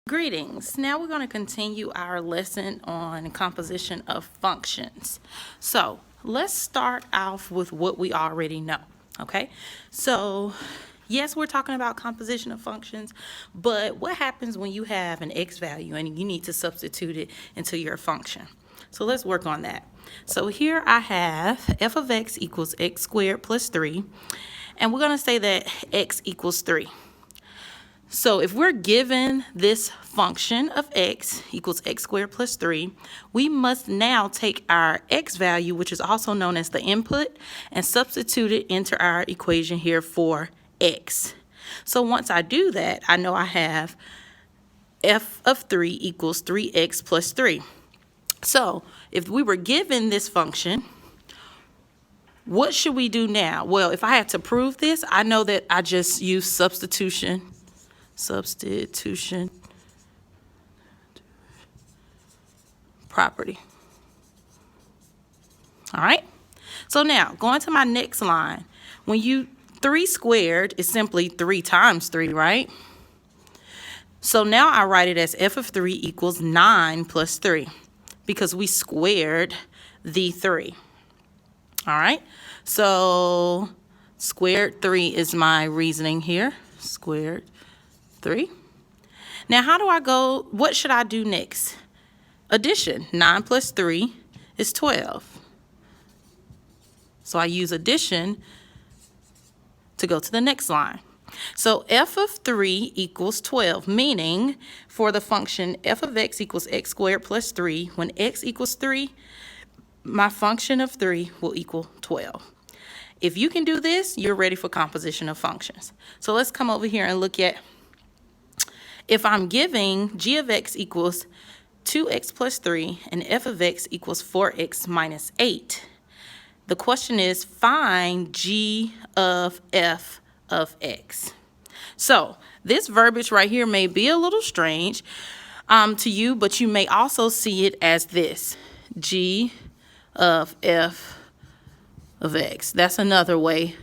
Greetings. Now we're going to continue our lesson on composition of functions. So let's start off with what we already know. Okay, so yes, we're talking about composition of functions, but what happens when you have an x value and you need to substitute it into your function? So let's work on that. So here I have f of x equals x squared plus 3, and we're going to say that x equals 3. So if we're given this function of x equals x squared plus 3, we must now take our x value, which is also known as the input, and substitute it into our equation here for x. So once I do that, I know I have f of 3 equals 3x plus 3. So if we were given this function, what should we do now? Well, if I had to prove this, I know that I just use substitution property. All right, so now going to my next line, when 3 squared is simply 3 times 3, right? So now I write it as f of 3 equals 9 plus 3 because we squared the 3. All right, so squared 3 is my reasoning here, squared 3. Now how do I go, what should I do next? Addition. 9 plus 3 is 12. So I use addition to go to the next line. So f of 3 equals 12, meaning for the function f of x equals x squared plus 3, when x equals 3, my function of 3 will equal 12. If you can do this, you're ready for composition of functions. So let's come over here and look at, if I'm giving g of x equals 2x plus 3 and f of x equals 4x minus 8, the question is find g of f of x. So this verbiage right here may be a little strange to you, but you may also see it as this, g of f of x. That's another way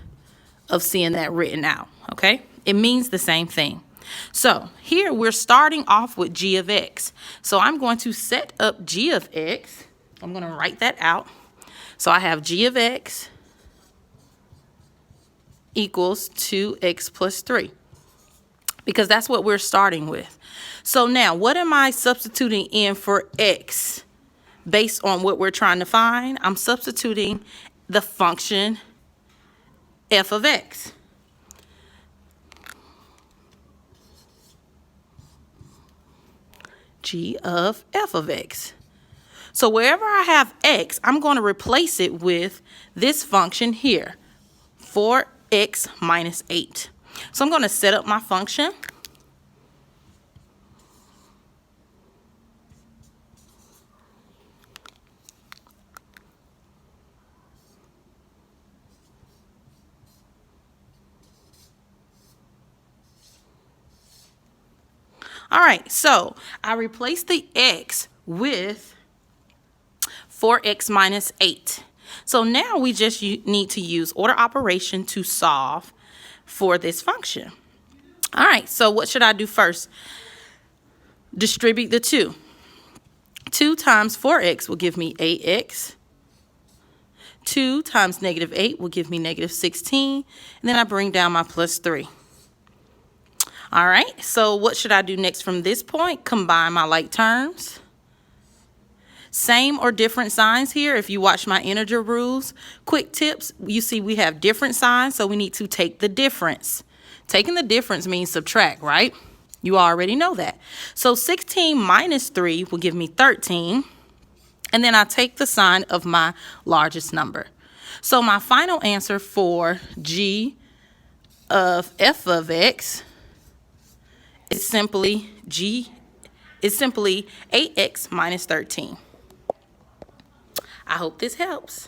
of seeing that written out, okay? It means the same thing. So here we're starting off with g of x. So I'm going to set up g of x. I'm going to write that out. So I have g of x equals 2x plus 3 because that's what we're starting with. So now what am I substituting in for x based on what we're trying to find? I'm substituting the function f of x. G of f of x. So wherever I have x, I'm going to replace it with this function here, 4x minus 8. So I'm going to set up my function. All right, so I replace the x with 4x minus 8. So now we just need to use order operation to solve for this function. All right, so what should I do first? Distribute the 2. 2 times 4x will give me 8x. 2 times negative 8 will give me negative 16. And then I bring down my plus 3. All right, so what should I do next from this point? Combine my like terms. Same or different signs here. If you watch my integer rules, quick tips, you see we have different signs, so we need to take the difference. Taking the difference means subtract, right? You already know that. So 16 minus 3 will give me 13. And then I take the sign of my largest number. So my final answer for g of f of x is simply 8x minus 13. I hope this helps.